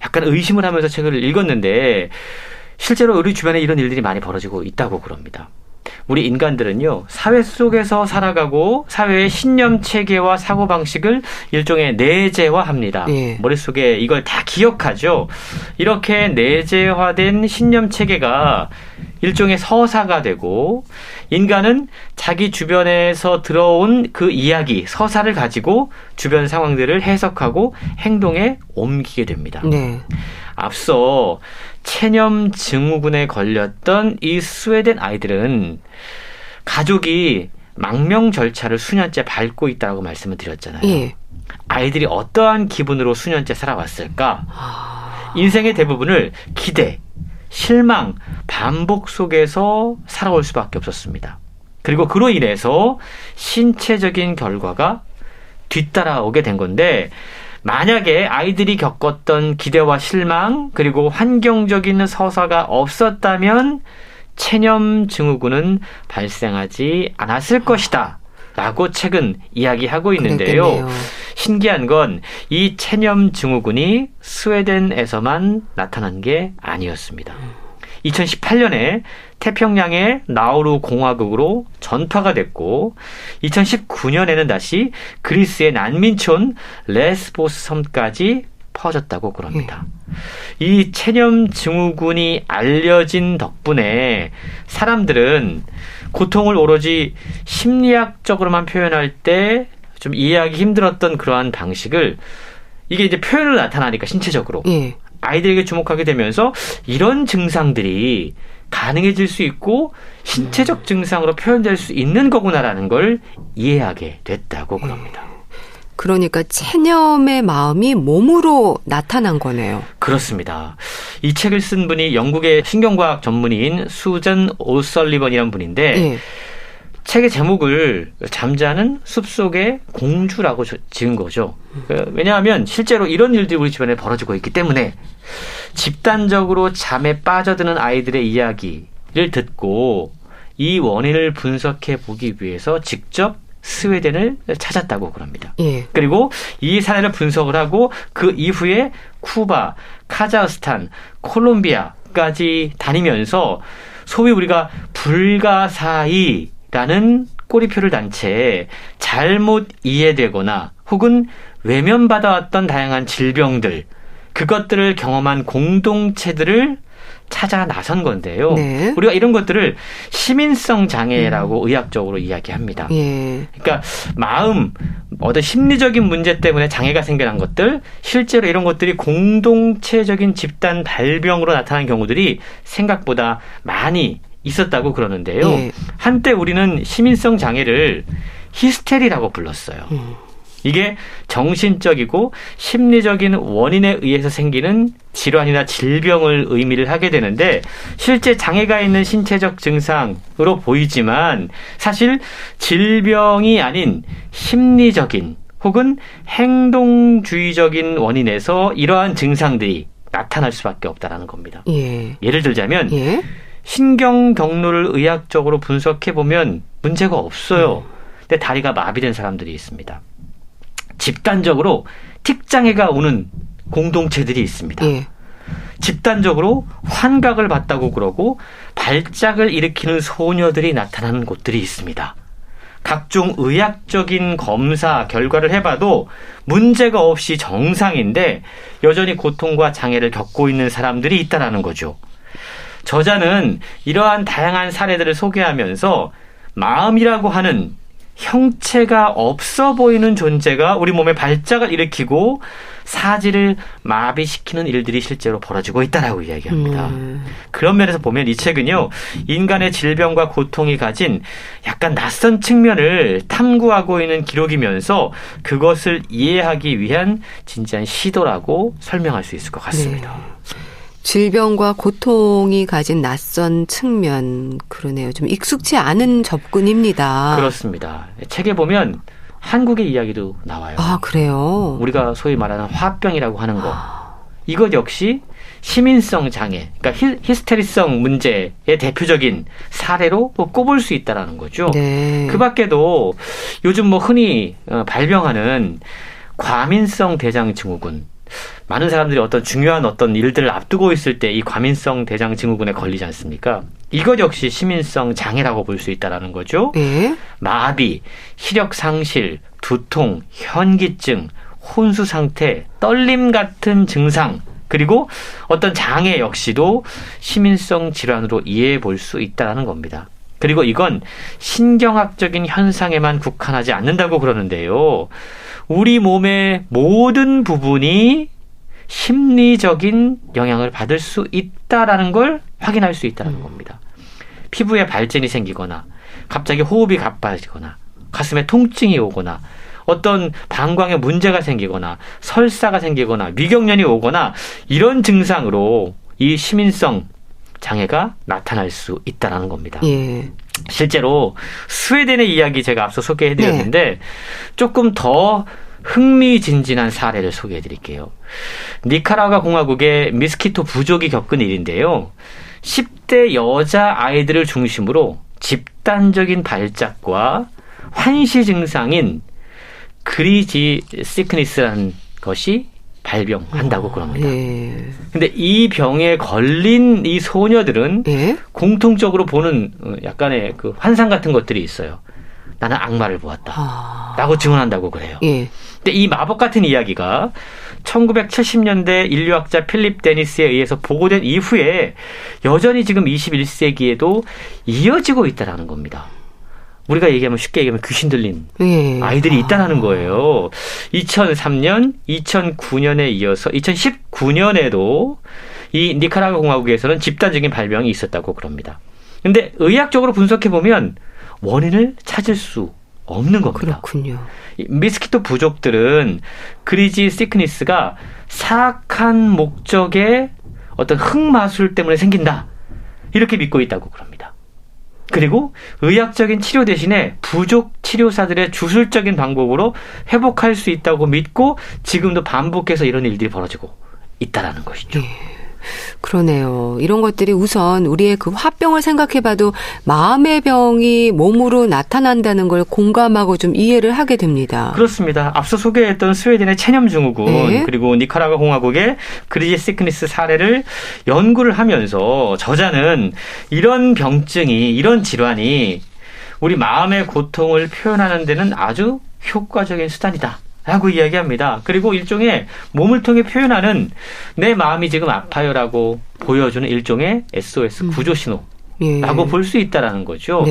약간 의심을 하면서 책을 읽었는데 실제로 우리 주변에 이런 일들이 많이 벌어지고 있다고 그럽니다. 우리 인간들은요, 사회 속에서 살아가고 사회의 신념 체계와 사고방식을 일종의 내재화합니다. 머릿속에 이걸 다 기억하죠. 이렇게 내재화된 신념 체계가 일종의 서사가 되고 인간은 자기 주변에서 들어온 그 이야기, 서사를 가지고 주변 상황들을 해석하고 행동에 옮기게 됩니다. 앞서 체념 증후군에 걸렸던 이 스웨덴 아이들은 가족이 망명 절차를 수년째 밟고 있다고 말씀을 드렸잖아요. 아이들이 어떠한 기분으로 수년째 살아왔을까? 인생의 대부분을 기대, 실망, 반복 속에서 살아올 수밖에 없었습니다. 그리고 그로 인해서 신체적인 결과가 뒤따라오게 된 건데 만약에 아이들이 겪었던 기대와 실망 그리고 환경적인 서사가 없었다면 체념 증후군은 발생하지 않았을 것이다 라고 최근 이야기하고 있는데요. 그랬겠네요. 신기한 건 이 체념 증후군이 스웨덴에서만 나타난 게 아니었습니다. 2018년에 태평양의 나우루 공화국으로 전파가 됐고 2019년에는 다시 그리스의 난민촌 레스보스 섬까지 퍼졌다고 그럽니다. 이 체념 증후군이 알려진 덕분에 사람들은 고통을 오로지 심리학적으로만 표현할 때 좀 이해하기 힘들었던 그러한 방식을 이게 이제 표현으로 나타나니까 신체적으로 아이들에게 주목하게 되면서 이런 증상들이 가능해질 수 있고 신체적 증상으로 표현될 수 있는 거구나라는 걸 이해하게 됐다고 그럽니다. 그러니까 체념의 마음이 몸으로 나타난 거네요. 그렇습니다. 이 책을 쓴 분이 영국의 신경과학 전문의인 수전 오설리번이라는 분인데 책의 제목을 잠자는 숲속의 공주라고 지은 거죠. 왜냐하면 실제로 이런 일들이 우리 주변에 벌어지고 있기 때문에 집단적으로 잠에 빠져드는 아이들의 이야기를 듣고 이 원인을 분석해 보기 위해서 직접 스웨덴을 찾았다고 그럽니다. 그리고 이 사례를 분석을 하고 그 이후에 쿠바, 카자흐스탄, 콜롬비아까지 다니면서 소위 우리가 불가사의라는 꼬리표를 단 채 잘못 이해되거나 혹은 외면받아왔던 다양한 질병들, 그것들을 경험한 공동체들을 찾아 나선 건데요. 우리가 이런 것들을 시민성 장애라고 의학적으로 이야기합니다. 그러니까 마음, 어떤 심리적인 문제 때문에 장애가 생겨난 것들, 실제로 이런 것들이 공동체적인 집단 발병으로 나타난 경우들이 생각보다 많이 있었다고 그러는데요. 한때 우리는 시민성 장애를 히스테리라고 불렀어요. 이게 정신적이고 심리적인 원인에 의해서 생기는 질환이나 질병을 의미를 하게 되는데 실제 장애가 있는 신체적 증상으로 보이지만 사실 질병이 아닌 심리적인 혹은 행동주의적인 원인에서 이러한 증상들이 나타날 수밖에 없다는 겁니다. 예를 들자면 신경 경로를 의학적으로 분석해보면 문제가 없어요. 근데 다리가 마비된 사람들이 있습니다. 집단적으로 틱장애가 오는 공동체들이 있습니다. 집단적으로 환각을 봤다고 그러고 발작을 일으키는 소녀들이 나타나는 곳들이 있습니다. 각종 의학적인 검사 결과를 해봐도 문제가 없이 정상인데 여전히 고통과 장애를 겪고 있는 사람들이 있다는 거죠. 저자는 이러한 다양한 사례들을 소개하면서 마음이라고 하는 형체가 없어 보이는 존재가 우리 몸에 발작을 일으키고 사지를 마비시키는 일들이 실제로 벌어지고 있다라고 이야기합니다. 그런 면에서 보면 이 책은요, 인간의 질병과 고통이 가진 약간 낯선 측면을 탐구하고 있는 기록이면서 그것을 이해하기 위한 진지한 시도라고 설명할 수 있을 것 같습니다. 질병과 고통이 가진 낯선 측면, 그러네요. 좀 익숙치 않은 접근입니다. 그렇습니다. 책에 보면 한국의 이야기도 나와요. 아, 그래요? 우리가 소위 말하는 화병이라고 하는 거. 이것 역시 시민성 장애, 그러니까 히스테리성 문제의 대표적인 사례로 꼽을 수 있다는 거죠. 그 밖에도 요즘 흔히 발병하는 과민성 대장 증후군, 많은 사람들이 어떤 중요한 어떤 일들을 앞두고 있을 때 이 과민성 대장 증후군에 걸리지 않습니까? 이것 역시 시민성 장애라고 볼 수 있다는 거죠. 마비, 시력 상실, 두통, 현기증, 혼수 상태, 떨림 같은 증상, 그리고 어떤 장애 역시도 시민성 질환으로 이해해 볼 수 있다는 겁니다. 그리고 이건 신경학적인 현상에만 국한하지 않는다고 그러는데요. 우리 몸의 모든 부분이 심리적인 영향을 받을 수 있다라는 걸 확인할 수 있다는 겁니다. 피부에 발진이 생기거나 갑자기 호흡이 가빠지거나 가슴에 통증이 오거나 어떤 방광에 문제가 생기거나 설사가 생기거나 위경련이 오거나 이런 증상으로 이 시민성 장애가 나타날 수 있다는 겁니다. 실제로 스웨덴의 이야기 제가 앞서 소개해드렸는데 조금 더 흥미진진한 사례를 소개해드릴게요. 니카라과 공화국의 미스키토 부족이 겪은 일인데요. 10대 여자 아이들을 중심으로 집단적인 발작과 환시 증상인 그리지 시크니스라는 것이 발병한다고 그럽니다. 근데 이 병에 걸린 이 소녀들은 공통적으로 보는 약간의 그 환상 같은 것들이 있어요. 나는 악마를 보았다. 라고 증언한다고 그래요. 근데 이 마법 같은 이야기가 1970년대 인류학자 필립 데니스에 의해서 보고된 이후에 여전히 지금 21세기에도 이어지고 있다는 겁니다. 우리가 쉽게 얘기하면 귀신 들린 아이들이 있다는 거예요. 2003년, 2009년에 이어서 2019년에도 이 니카라과 공화국에서는 집단적인 발병이 있었다고 그럽니다. 근데 의학적으로 분석해보면 원인을 찾을 수 없는 겁니다. 그렇군요. 미스키토 부족들은 그리지 시크니스가 사악한 목적의 어떤 흑마술 때문에 생긴다. 이렇게 믿고 있다고 그럽니다. 그리고 의학적인 치료 대신에 부족 치료사들의 주술적인 방법으로 회복할 수 있다고 믿고 지금도 반복해서 이런 일들이 벌어지고 있다라는 것이죠. 그러네요. 이런 것들이 우선 우리의 그 화병을 생각해봐도 마음의 병이 몸으로 나타난다는 걸 공감하고 좀 이해를 하게 됩니다. 그렇습니다. 앞서 소개했던 스웨덴의 체념증후군 그리고 니카라과 공화국의 그리지 시크니스 사례를 연구를 하면서 저자는 이런 병증이 이런 질환이 우리 마음의 고통을 표현하는 데는 아주 효과적인 수단이다. 라고 이야기합니다. 그리고 일종의 몸을 통해 표현하는 내 마음이 지금 아파요라고 보여주는 일종의 SOS 구조신호라고 볼 수 있다는 거죠.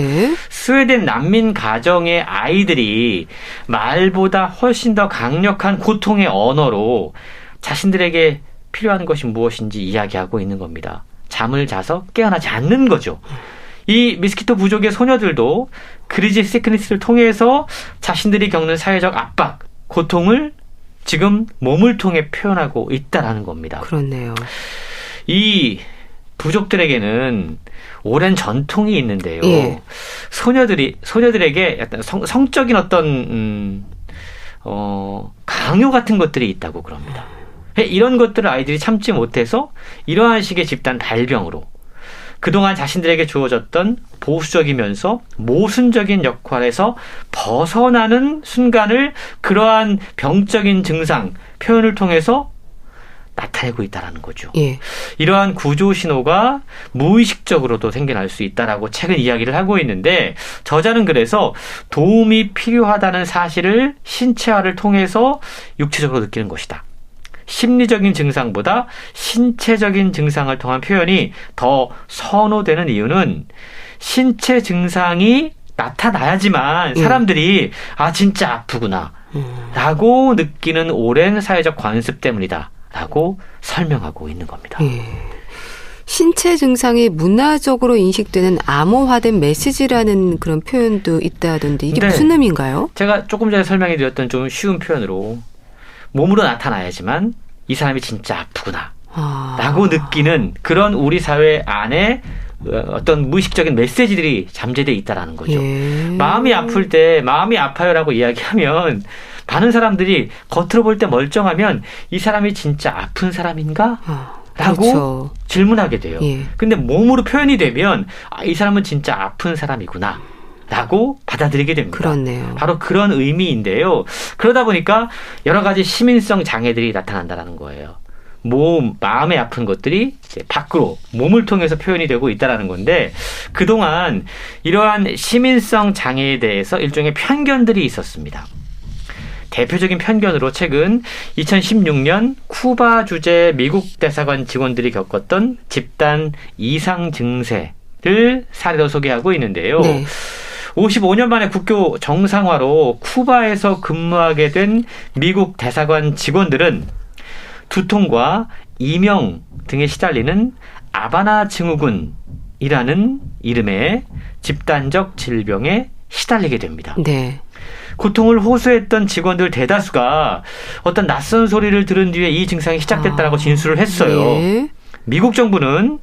스웨덴 난민 가정의 아이들이 말보다 훨씬 더 강력한 고통의 언어로 자신들에게 필요한 것이 무엇인지 이야기하고 있는 겁니다. 잠을 자서 깨어나지 않는 거죠. 이 미스키토 부족의 소녀들도 그리지 시크니스를 통해서 자신들이 겪는 사회적 압박, 고통을 지금 몸을 통해 표현하고 있다라는 겁니다. 그렇네요. 이 부족들에게는 오랜 전통이 있는데요. 소녀들에게 약간 성적인 어떤 강요 같은 것들이 있다고 그럽니다. 이런 것들을 아이들이 참지 못해서 이러한 식의 집단 발병으로 그동안 자신들에게 주어졌던 보수적이면서 모순적인 역할에서 벗어나는 순간을 그러한 병적인 증상, 표현을 통해서 나타내고 있다는 거죠. 이러한 구조 신호가 무의식적으로도 생겨날 수 있다라고 최근 이야기를 하고 있는데 저자는 그래서 도움이 필요하다는 사실을 신체화를 통해서 육체적으로 느끼는 것이다. 심리적인 증상보다 신체적인 증상을 통한 표현이 더 선호되는 이유는 신체 증상이 나타나야지만 사람들이 진짜 아프구나 라고 느끼는 오랜 사회적 관습 때문이다 라고 설명하고 있는 겁니다. 신체 증상이 문화적으로 인식되는 암호화된 메시지라는 그런 표현도 있다던데 이게 무슨 의미인가요? 제가 조금 전에 설명해 드렸던 좀 쉬운 표현으로 몸으로 나타나야지만 이 사람이 진짜 아프구나 라고 느끼는 그런 우리 사회 안에 어떤 무의식적인 메시지들이 잠재되어 있다는 거죠. 마음이 아플 때 마음이 아파요라고 이야기하면 많은 사람들이 겉으로 볼 때 멀쩡하면 이 사람이 진짜 아픈 사람인가? 라고 그렇죠. 질문하게 돼요. 근데 몸으로 표현이 되면 이 사람은 진짜 아픈 사람이구나. 라고 받아들이게 됩니다. 그렇네요. 바로 그런 의미인데요. 그러다 보니까 여러 가지 시민성 장애들이 나타난다는 거예요. 마음에 아픈 것들이 이제 밖으로 몸을 통해서 표현이 되고 있다는 건데 그동안 이러한 시민성 장애에 대해서 일종의 편견들이 있었습니다. 대표적인 편견으로 최근 2016년 쿠바 주재 미국 대사관 직원들이 겪었던 집단 이상 증세를 사례로 소개하고 있는데요. 55년 만에 국교 정상화로 쿠바에서 근무하게 된 미국 대사관 직원들은 두통과 이명 등에 시달리는 아바나 증후군이라는 이름의 집단적 질병에 시달리게 됩니다. 고통을 호소했던 직원들 대다수가 어떤 낯선 소리를 들은 뒤에 이 증상이 시작됐다라고 진술을 했어요. 미국 정부는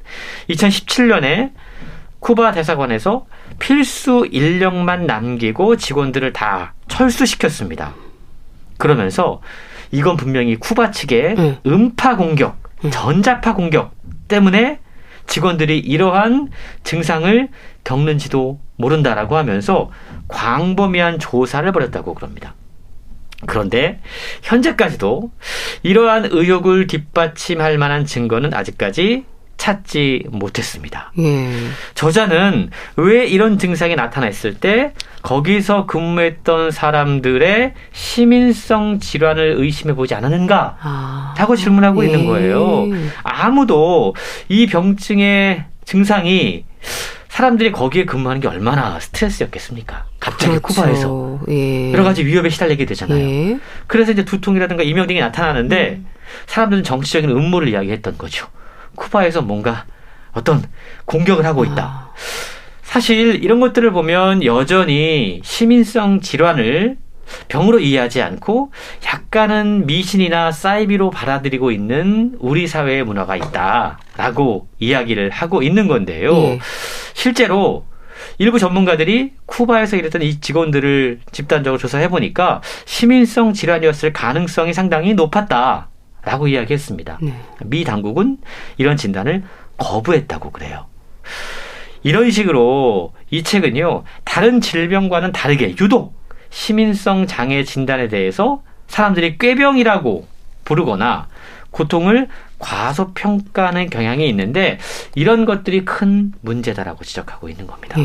2017년에 쿠바 대사관에서 필수 인력만 남기고 직원들을 다 철수시켰습니다. 그러면서 이건 분명히 쿠바 측의 음파 공격, 전자파 공격 때문에 직원들이 이러한 증상을 겪는지도 모른다라고 하면서 광범위한 조사를 벌였다고 그럽니다. 그런데 현재까지도 이러한 의혹을 뒷받침할 만한 증거는 아직까지 찾지 못했습니다. 저자는 왜 이런 증상이 나타났을 때 거기서 근무했던 사람들의 시민성 질환을 의심해보지 않았는가? 라고 질문하고 있는 거예요. 아무도 이 병증의 증상이 사람들이 거기에 근무하는 게 얼마나 스트레스였겠습니까? 갑자기 그렇죠. 쿠바에서 여러 가지 위협에 시달리게 되잖아요. 그래서 이제 두통이라든가 이명 등이 나타나는데 사람들은 정치적인 음모를 이야기했던 거죠. 쿠바에서 뭔가 어떤 공격을 하고 있다. 사실 이런 것들을 보면 여전히 시민성 질환을 병으로 이해하지 않고 약간은 미신이나 사이비로 받아들이고 있는 우리 사회의 문화가 있다라고 이야기를 하고 있는 건데요. 실제로 일부 전문가들이 쿠바에서 일했던 이 직원들을 집단적으로 조사해보니까 시민성 질환이었을 가능성이 상당히 높았다라고 이야기했습니다. 미 당국은 이런 진단을 거부했다고 그래요. 이런 식으로 이 책은요, 다른 질병과는 다르게 유독 시민성 장애 진단에 대해서 사람들이 꾀병이라고 부르거나 고통을 과소평가하는 경향이 있는데 이런 것들이 큰 문제다라고 지적하고 있는 겁니다.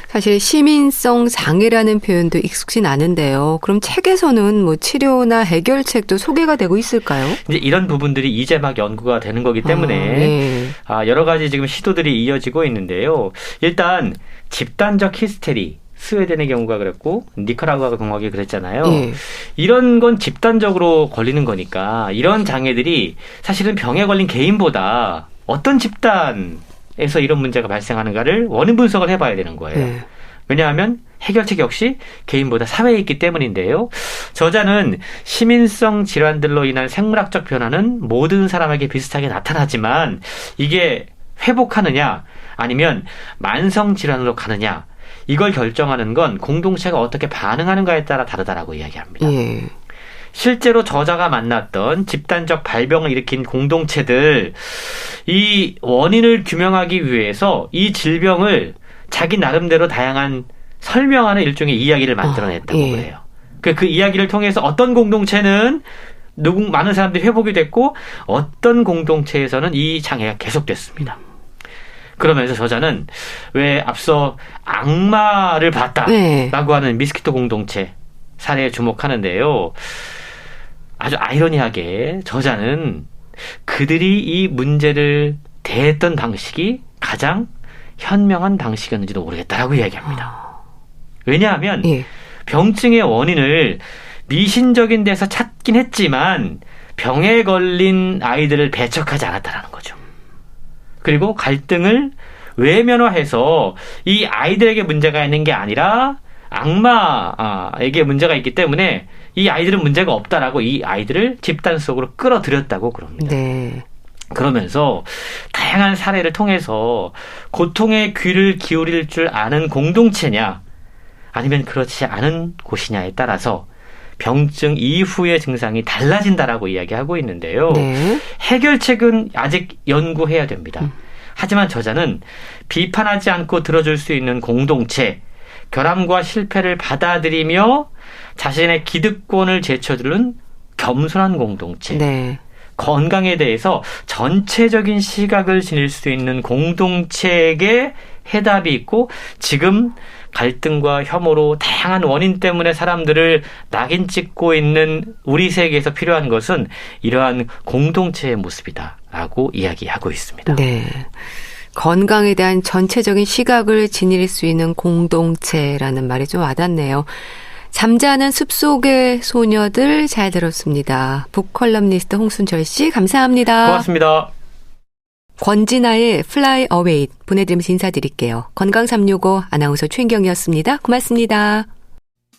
사실 시민성 장애라는 표현도 익숙진 않은데요. 그럼 책에서는 뭐 치료나 해결책도 소개가 되고 있을까요? 이제 이런 부분들이 이제 막 연구가 되는 거기 때문에 여러 가지 지금 시도들이 이어지고 있는데요. 일단 집단적 히스테리. 스웨덴의 경우가 그랬고 니카라구아가 경우가 그랬잖아요. 이런 건 집단적으로 걸리는 거니까 이런 장애들이 사실은 병에 걸린 개인보다 어떤 집단에서 이런 문제가 발생하는가를 원인 분석을 해봐야 되는 거예요. 왜냐하면 해결책 역시 개인보다 사회에 있기 때문인데요. 저자는 시민성 질환들로 인한 생물학적 변화는 모든 사람에게 비슷하게 나타나지만 이게 회복하느냐 아니면 만성 질환으로 가느냐 이걸 결정하는 건 공동체가 어떻게 반응하는가에 따라 다르다라고 이야기합니다. 실제로 저자가 만났던 집단적 발병을 일으킨 공동체들, 이 원인을 규명하기 위해서 이 질병을 자기 나름대로 다양한 설명하는 일종의 이야기를 만들어냈다고 그래요. 그 이야기를 통해서 어떤 공동체는 많은 사람들이 회복이 됐고 어떤 공동체에서는 이 장애가 계속됐습니다. 그러면서 저자는 왜 앞서 악마를 봤다라고 하는 미스키토 공동체 사례에 주목하는데요. 아주 아이러니하게 저자는 그들이 이 문제를 대했던 방식이 가장 현명한 방식이었는지도 모르겠다라고 이야기합니다. 왜냐하면 병증의 원인을 미신적인 데서 찾긴 했지만 병에 걸린 아이들을 배척하지 않았다라는 거죠. 그리고 갈등을 외면화해서 이 아이들에게 문제가 있는 게 아니라 악마에게 문제가 있기 때문에 이 아이들은 문제가 없다라고 이 아이들을 집단 속으로 끌어들였다고 그럽니다. 그러면서 다양한 사례를 통해서 고통의 귀를 기울일 줄 아는 공동체냐 아니면 그렇지 않은 곳이냐에 따라서 병증 이후의 증상이 달라진다라고 이야기하고 있는데요. 해결책은 아직 연구해야 됩니다. 하지만 저자는 비판하지 않고 들어줄 수 있는 공동체, 결함과 실패를 받아들이며 자신의 기득권을 제쳐주는 겸손한 공동체, 건강에 대해서 전체적인 시각을 지닐 수 있는 공동체에게 해답이 있고 지금 갈등과 혐오로 다양한 원인 때문에 사람들을 낙인 찍고 있는 우리 세계에서 필요한 것은 이러한 공동체의 모습이다라고 이야기하고 있습니다. 건강에 대한 전체적인 시각을 지닐 수 있는 공동체라는 말이 좀 와닿네요. 잠자는 숲속의 소녀들 잘 들었습니다. 북컬럼니스트 홍순철 씨 감사합니다. 고맙습니다. 권진아의 Fly Away 보내드리면서 인사드릴게요. 건강365 아나운서 최인경이었습니다. 고맙습니다.